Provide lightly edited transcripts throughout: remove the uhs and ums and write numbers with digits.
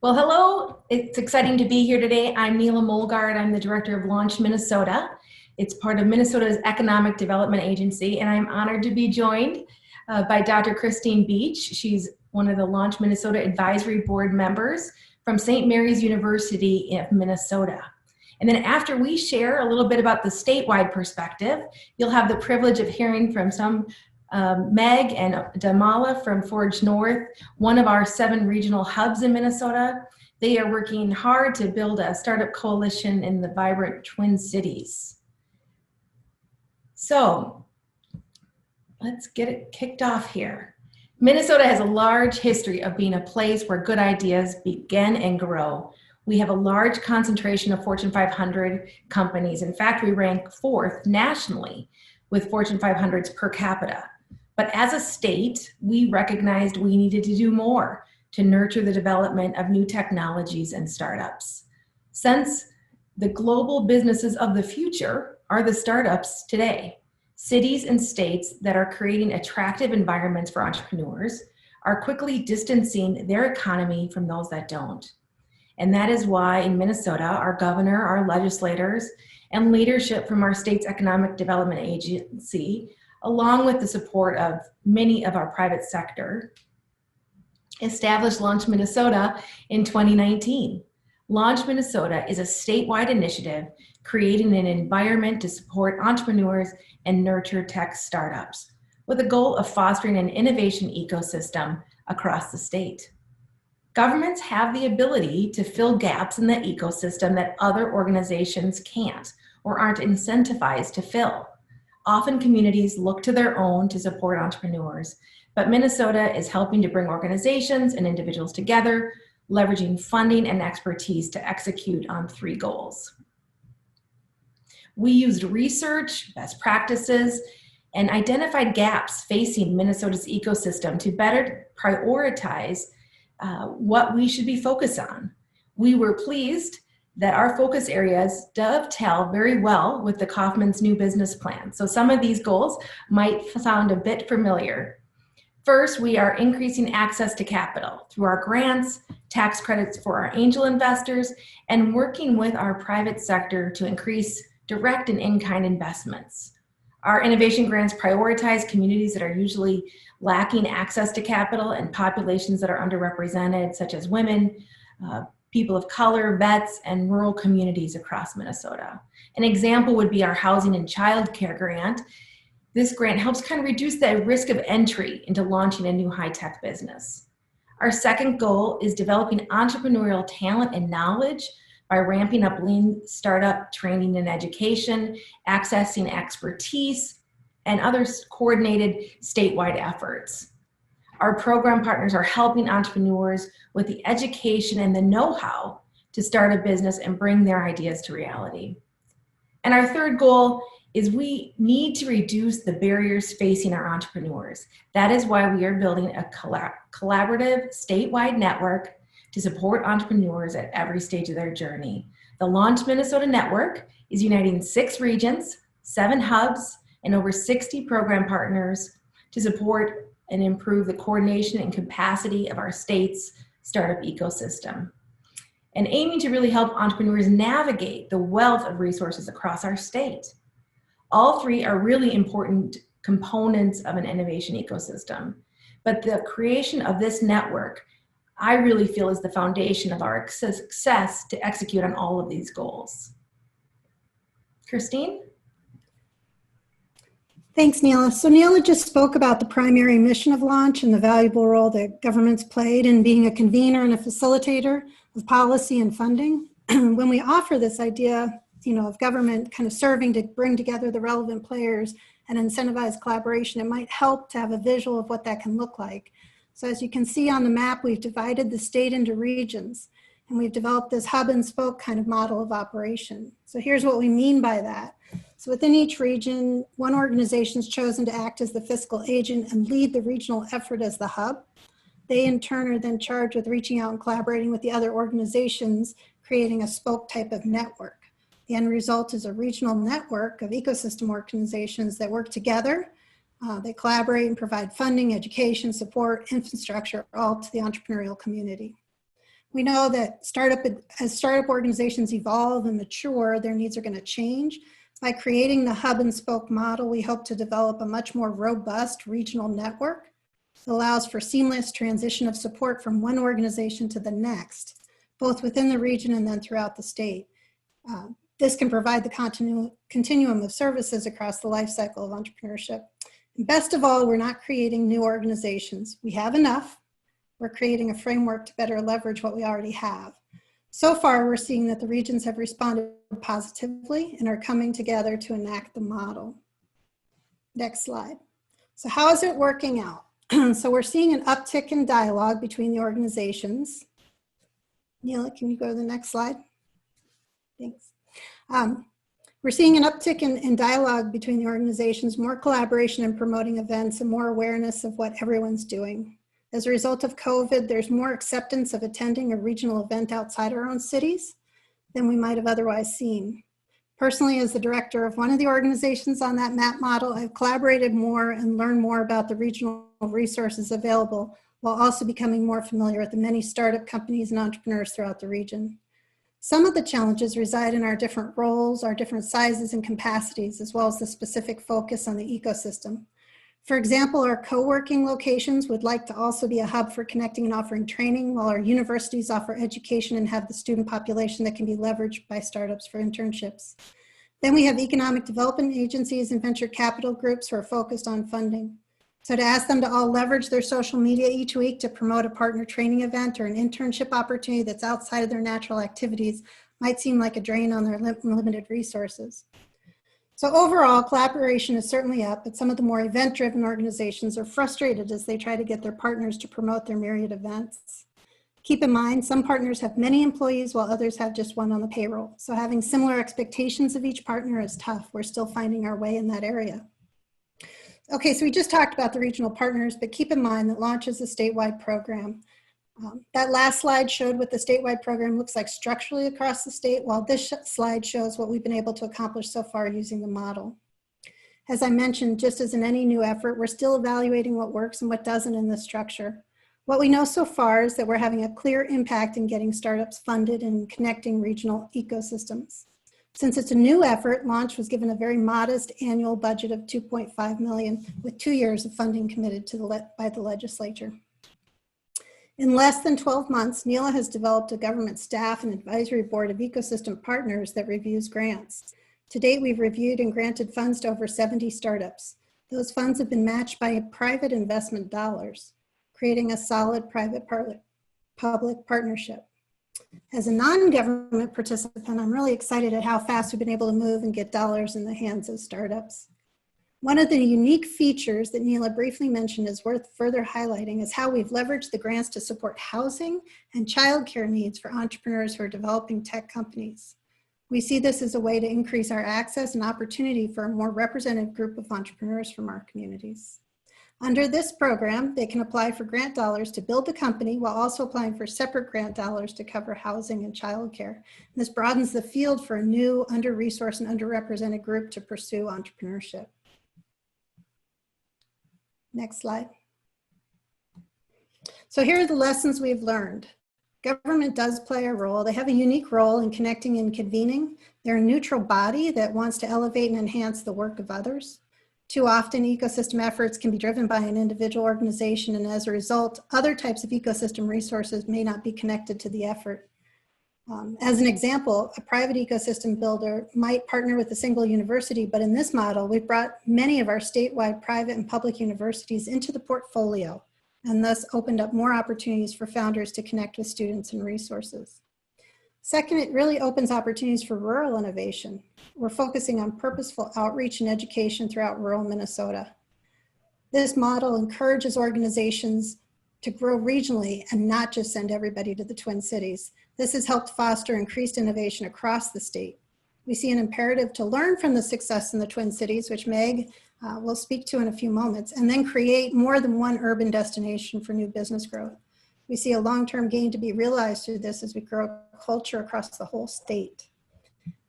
Well, hello. It's exciting to be here today. I'm Neela Molgard. I'm the director of Launch Minnesota. It's part of Minnesota's Economic Development Agency, and I'm honored to be joined by Dr. Christine Beach. She's one of the Launch Minnesota Advisory Board members from St. Mary's University of Minnesota. And then after we share a little bit about the statewide perspective, you'll have the privilege of hearing from some Meg and Damala from Forge North, one of our 7 regional hubs in Minnesota. They are working hard to build a startup coalition in the vibrant Twin Cities. So let's get it kicked off here. Minnesota has a large history of being a place where good ideas begin and grow. We have a large concentration of Fortune 500 companies. In fact, we rank 4th nationally with Fortune 500s per capita. But as a state, we recognized we needed to do more to nurture the development of new technologies and startups. Since the global businesses of the future are the startups today, cities and states that are creating attractive environments for entrepreneurs are quickly distancing their economy from those that don't. And that is why in Minnesota, our governor, our legislators, and leadership from our state's economic development agency, along with the support of many of our private sector, established Launch Minnesota in 2019. Launch Minnesota is a statewide initiative creating an environment to support entrepreneurs and nurture tech startups, with a goal of fostering an innovation ecosystem across the state. Governments have the ability to fill gaps in the ecosystem that other organizations can't or aren't incentivized to fill. Often communities look to their own to support entrepreneurs, but Minnesota is helping to bring organizations and individuals together, leveraging funding and expertise to execute on 3 goals. We used research, best practices, and identified gaps facing Minnesota's ecosystem to better prioritize what we should be focused on. We were pleased that our focus areas dovetail very well with the Kauffman's new business plan. So some of these goals might sound a bit familiar. First, we are increasing access to capital through our grants, tax credits for our angel investors, and working with our private sector to increase direct and in-kind investments. Our innovation grants prioritize communities that are usually lacking access to capital and populations that are underrepresented, such as women, people of color, vets, and rural communities across Minnesota. An example would be our housing and childcare grant. This grant helps kind of reduce the risk of entry into launching a new high-tech business. Our second goal is developing entrepreneurial talent and knowledge by ramping up lean startup training and education, accessing expertise, and other coordinated statewide efforts. Our program partners are helping entrepreneurs with the education and the know-how to start a business and bring their ideas to reality. And our third goal is we need to reduce the barriers facing our entrepreneurs. That is why we are building a collaborative statewide network to support entrepreneurs at every stage of their journey. The Launch Minnesota Network is uniting 6 regions, 7 hubs, and over 60 program partners to support and improve the coordination and capacity of our state's startup ecosystem, and aiming to really help entrepreneurs navigate the wealth of resources across our state. All 3 are really important components of an innovation ecosystem, but the creation of this network, I really feel, is the foundation of our success to execute on all of these goals. Christine? Thanks, Neela. So Neela just spoke about the primary mission of Launch and the valuable role that government's played in being a convener and a facilitator of policy and funding. When we offer this idea, of government kind of serving to bring together the relevant players and incentivize collaboration, it might help to have a visual of what that can look like. So as you can see on the map, we've divided the state into regions, and we've developed this hub and spoke kind of model of operation. So here's what we mean by that. So within each region, one organization is chosen to act as the fiscal agent and lead the regional effort as the hub. They in turn are then charged with reaching out and collaborating with the other organizations, creating a spoke type of network. The end result is a regional network of ecosystem organizations that work together. They collaborate and provide funding, education, support, infrastructure, all to the entrepreneurial community. We know that as startup organizations evolve and mature, their needs are going to change. By creating the hub and spoke model, we hope to develop a much more robust regional network that allows for seamless transition of support from one organization to the next, both within the region and then throughout the state. This can provide the continuum of services across the life cycle of entrepreneurship. And best of all, we're not creating new organizations. We have enough. We're creating a framework to better leverage what we already have. So far, we're seeing that the regions have responded positively and are coming together to enact the model. Next slide. So how is it working out? So we're seeing an uptick in dialogue between the organizations. Neela, can you go to the next slide? Thanks. We're seeing an uptick in dialogue between the organizations, more collaboration in promoting events, and more awareness of what everyone's doing. As a result of COVID, there's more acceptance of attending a regional event outside our own cities than we might have otherwise seen. Personally, as the director of one of the organizations on that MAP model, I've collaborated more and learned more about the regional resources available, while also becoming more familiar with the many startup companies and entrepreneurs throughout the region. Some of the challenges reside in our different roles, our different sizes and capacities, as well as the specific focus on the ecosystem. For example, our co-working locations would like to also be a hub for connecting and offering training, while our universities offer education and have the student population that can be leveraged by startups for internships. Then we have economic development agencies and venture capital groups who are focused on funding. So to ask them to all leverage their social media each week to promote a partner training event or an internship opportunity that's outside of their natural activities might seem like a drain on their limited resources. So overall, collaboration is certainly up, but some of the more event-driven organizations are frustrated as they try to get their partners to promote their myriad events. Keep in mind, some partners have many employees while others have just one on the payroll. So having similar expectations of each partner is tough. We're still finding our way in that area. Okay, so we just talked about the regional partners, but keep in mind that Launch is a statewide program. That last slide showed what the statewide program looks like structurally across the state, while this slide shows what we've been able to accomplish so far using the model. As I mentioned, just as in any new effort, we're still evaluating what works and what doesn't in this structure. What we know so far is that we're having a clear impact in getting startups funded and connecting regional ecosystems. Since it's a new effort, Launch was given a very modest annual budget of $2.5 million with 2 years of funding committed to by the legislature. In less than 12 months, Neela has developed a government staff and advisory board of ecosystem partners that reviews grants. To date, we've reviewed and granted funds to over 70 startups. Those funds have been matched by private investment dollars, creating a solid private-public partnership. As a non-government participant, I'm really excited at how fast we've been able to move and get dollars in the hands of startups. One of the unique features that Neela briefly mentioned is worth further highlighting is how we've leveraged the grants to support housing and childcare needs for entrepreneurs who are developing tech companies. We see this as a way to increase our access and opportunity for a more representative group of entrepreneurs from our communities. Under this program, they can apply for grant dollars to build the company while also applying for separate grant dollars to cover housing and childcare. This broadens the field for a new under-resourced and underrepresented group to pursue entrepreneurship. Next slide. So here are the lessons we've learned. Government does play a role. They have a unique role in connecting and convening. They're a neutral body that wants to elevate and enhance the work of others. Too often, ecosystem efforts can be driven by an individual organization, and as a result, other types of ecosystem resources may not be connected to the effort. As an example, a private ecosystem builder might partner with a single university, but in this model, we've brought many of our statewide private and public universities into the portfolio, and thus opened up more opportunities for founders to connect with students and resources. Second, it really opens opportunities for rural innovation. We're focusing on purposeful outreach and education throughout rural Minnesota. This model encourages organizations to grow regionally and not just send everybody to the Twin Cities. This has helped foster increased innovation across the state. We see an imperative to learn from the success in the Twin Cities, which Meg will speak to in a few moments, and then create more than one urban destination for new business growth. We see a long-term gain to be realized through this as we grow culture across the whole state.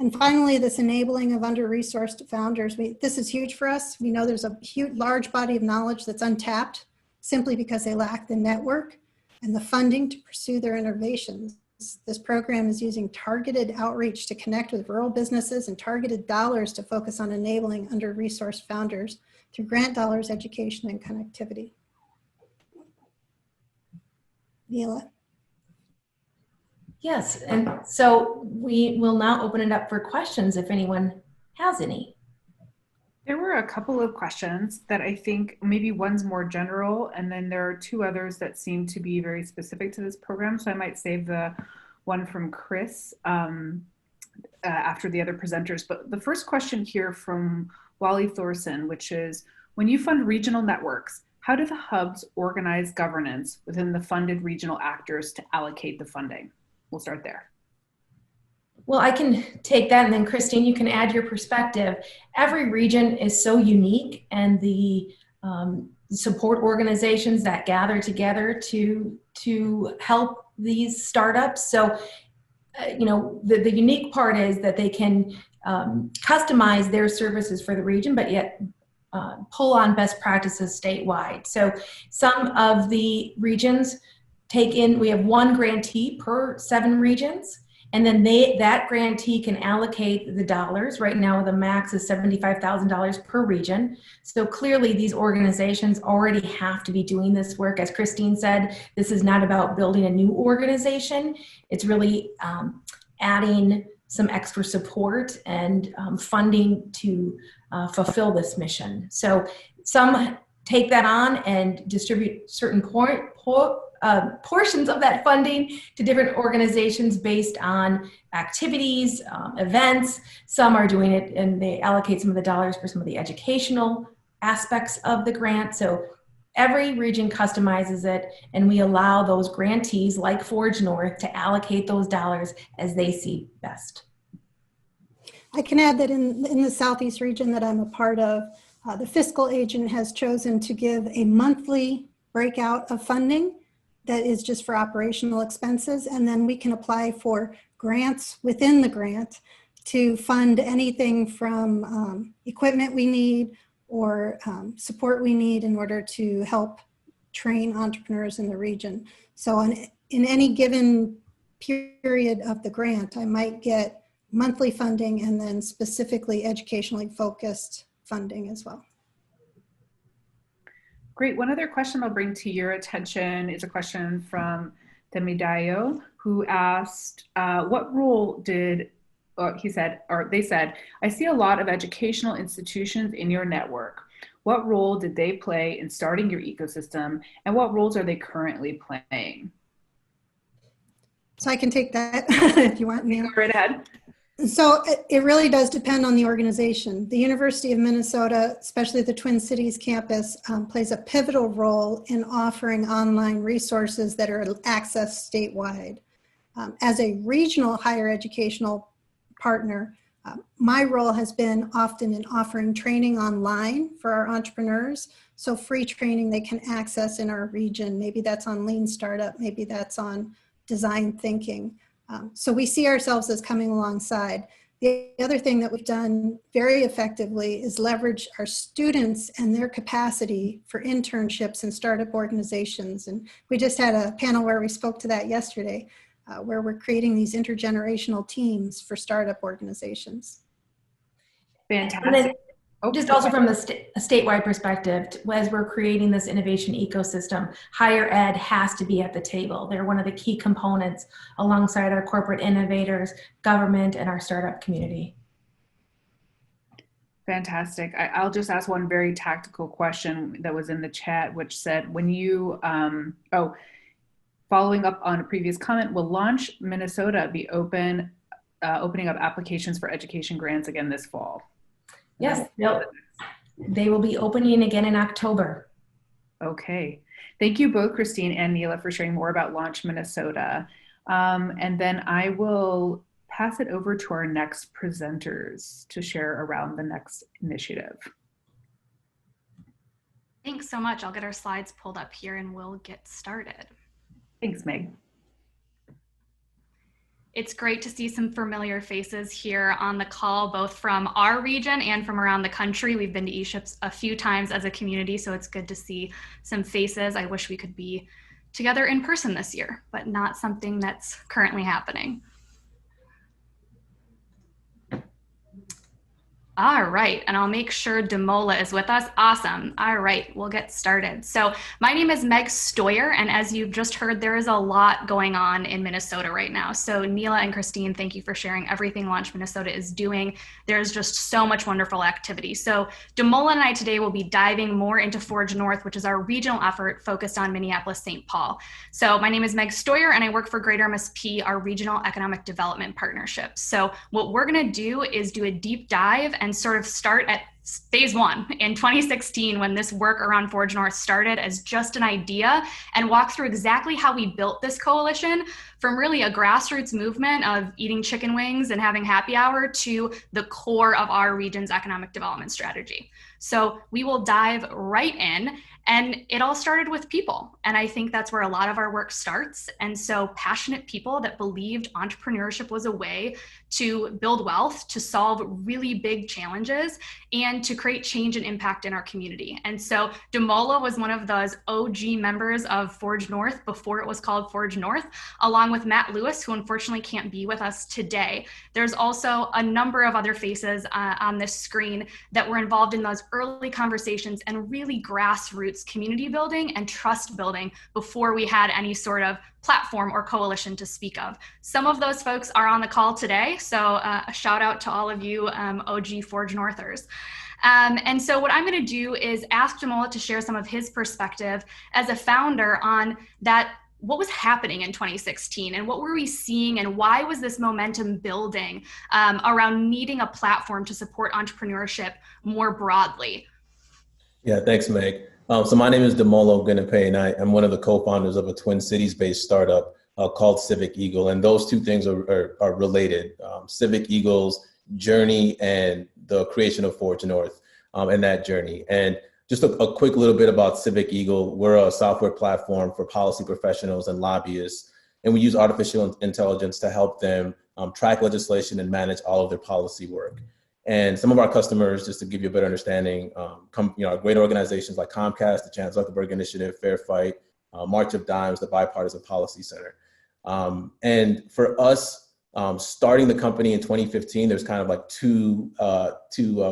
And finally, this enabling of under-resourced founders. This is huge for us. We know there's a large body of knowledge that's untapped simply because they lack the network. and the funding to pursue their innovations. This program is using targeted outreach to connect with rural businesses and targeted dollars to focus on enabling under-resourced founders through grant dollars, education, and connectivity. Neela. Yes, and so we will now open it up for questions if anyone has any. There were a couple of questions that I think maybe one's more general, and then there are two others that seem to be very specific to this program. So I might save the one from Chris after the other presenters. But the first question here from Wally Thorson, which is, when you fund regional networks, how do the hubs organize governance within the funded regional actors to allocate the funding? We'll start there. Well, I can take that, and then Christine, you can add your perspective. Every region is so unique, and the support organizations that gather together to help these startups. So, you know, the unique part is that they can customize their services for the region, but yet pull on best practices statewide. So some of the regions we have one grantee per 7 regions, and then that grantee can allocate the dollars. Right now the max is $75,000 per region. So clearly these organizations already have to be doing this work. As Christine said, this is not about building a new organization. It's really adding some extra support and funding to fulfill this mission. So some take that on and distribute certain portions of that funding to different organizations based on activities, events. Some are doing it and they allocate some of the dollars for some of the educational aspects of the grant. So every region customizes it, and we allow those grantees like Forge North to allocate those dollars as they see best. I can add that in the Southeast region that I'm a part of, the fiscal agent has chosen to give a monthly breakout of funding that is just for operational expenses, and then we can apply for grants within the grant to fund anything from equipment we need or support we need in order to help train entrepreneurs in the region. So in any given period of the grant, I might get monthly funding and then specifically educationally focused funding as well. Great. One other question I'll bring to your attention is a question from Demidayo, who asked, what role did, they said, I see a lot of educational institutions in your network. What role did they play in starting your ecosystem, and what roles are they currently playing? So I can take that if you want me. Go right ahead. So it really does depend on the organization. The University of Minnesota, especially the Twin Cities campus, plays a pivotal role in offering online resources that are accessed statewide. As a regional higher educational partner, my role has been often in offering training online for our entrepreneurs. So free training they can access in our region. Maybe that's on lean startup, maybe that's on design thinking. So we see ourselves as coming alongside. The other thing that we've done very effectively is leverage our students and their capacity for internships in startup organizations. And we just had a panel where we spoke to that yesterday, where we're creating these intergenerational teams for startup organizations. Fantastic. Just also from the statewide perspective, as we're creating this innovation ecosystem, higher ed has to be at the table. They're one of the key components alongside our corporate innovators, government, and our startup community. Fantastic. I'll just ask one very tactical question that was in the chat, which said, when you, following up on a previous comment, will Launch Minnesota be opening up applications for education grants again this fall? Yes, they will be opening again in October. Okay. Thank you both, Christine and Neela, for sharing more about Launch Minnesota. And then I will pass it over to our next presenters to share around the next initiative. Thanks so much. I'll get our slides pulled up here and we'll get started. Thanks, Meg. It's great to see some familiar faces here on the call, both from our region and from around the country. We've been to ESHIP a few times as a community, so it's good to see some faces. I wish we could be together in person this year, but not something that's currently happening. All right, and I'll make sure Demola is with us. Awesome. All right, we'll get started. So my name is Meg Stoyer, and as you've just heard, there is a lot going on in Minnesota right now. So Neela and Christine, thank you for sharing everything Launch Minnesota is doing. There's just so much wonderful activity. So Demola and I today will be diving more into Forge North, which is our regional effort focused on Minneapolis-St. Paul. So my name is Meg Stoyer, and I work for Greater MSP, our regional economic development partnership. So what we're gonna do is do a deep dive and sort of start at phase one in 2016 when this work around Forge North started as just an idea, and walk through exactly how we built this coalition from really a grassroots movement of eating chicken wings and having happy hour to the core of our region's economic development strategy. So we will dive right in, and it all started with people. And I think that's where a lot of our work starts. And so passionate people that believed entrepreneurship was a way to build wealth, to solve really big challenges, and to create change and impact in our community. And so Demola was one of those OG members of Forge North before it was called Forge North, along with Matt Lewis, who unfortunately can't be with us today. There's also a number of other faces on this screen that were involved in those early conversations and really grassroots community building and trust building before we had any sort of platform or coalition to speak of. Some of those folks are on the call today, so a shout out to all of you OG Forge Northers. And so what I'm going to do is ask Demola to share some of his perspective as a founder on that, what was happening in 2016 and what were we seeing and why was this momentum building around needing a platform to support entrepreneurship more broadly? Yeah, thanks, Meg. So my name is Demola Ogunnipe, and I'm one of the co-founders of a Twin Cities-based startup called Civic Eagle. And those two things are related. Civic Eagle's journey and the creation of Forge North and that journey. And just a quick little bit about Civic Eagle. We're a software platform for policy professionals and lobbyists, and we use artificial intelligence to help them track legislation and manage all of their policy work. And some of our customers, just to give you a better understanding, great organizations like Comcast, the Chan Zuckerberg Initiative, Fair Fight, March of Dimes, the Bipartisan Policy Center. And for us, starting the company in 2015, there's kind of like two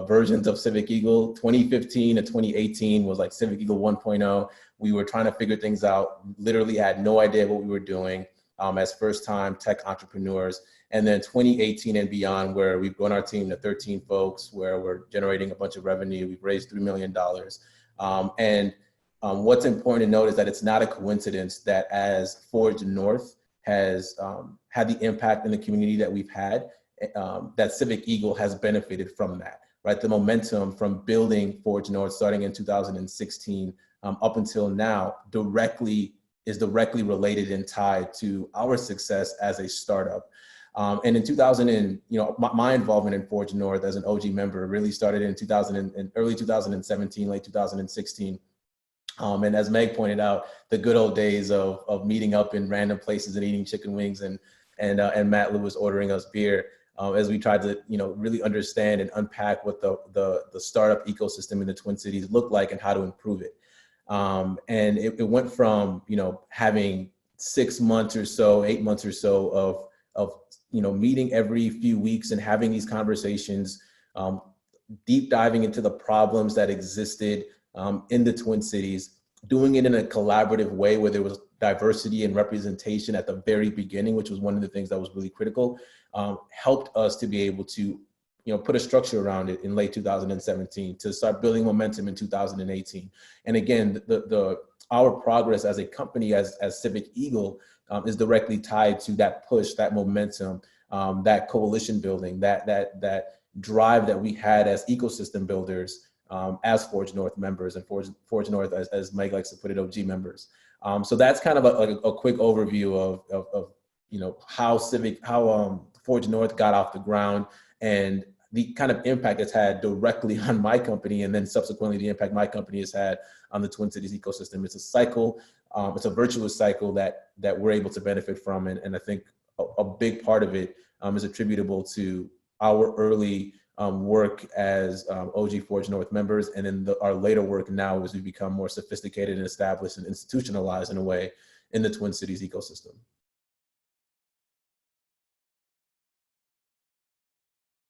versions of Civic Eagle. 2015 and 2018 was like Civic Eagle 1.0. We were trying to figure things out, literally had no idea what we were doing as first-time tech entrepreneurs. And then 2018 and beyond, where we've grown our team to 13 folks, where we're generating a bunch of revenue. We've raised $3 million. What's important to note is that it's not a coincidence that as Forge North has had the impact in the community that we've had, that Civic Eagle has benefited from that, right? The momentum from building Forge North starting in 2016 up until now is directly related and tied to our success as a startup. And in my involvement in Forge North as an OG member really started in early 2017, late 2016. And as Meg pointed out, the good old days of meeting up in random places and eating chicken wings and Matt Lewis ordering us beer as we tried to really understand and unpack what the startup ecosystem in the Twin Cities looked like and how to improve it. And it went from having 6 months or so, 8 months or so of meeting every few weeks and having these conversations, deep diving into the problems that existed in the Twin Cities, doing it in a collaborative way where there was diversity and representation at the very beginning, which was one of the things that was really critical, helped us to be able to put a structure around it in late 2017 to start building momentum in 2018. And again, our progress as a company, as Civic Eagle, is directly tied to that push, that momentum, that coalition building, that drive that we had as ecosystem builders, as Forge North members and Forge North, as Mike likes to put it, OG members. So that's kind of a quick overview of how Forge North got off the ground and the kind of impact it's had directly on my company, and then subsequently the impact my company has had on the Twin Cities ecosystem. It's a cycle, it's a virtuous cycle that we're able to benefit from, and I think a big part of it is attributable to our early work as OG Forge North members, and then our later work now as we become more sophisticated and established and institutionalized in a way, in the Twin Cities ecosystem.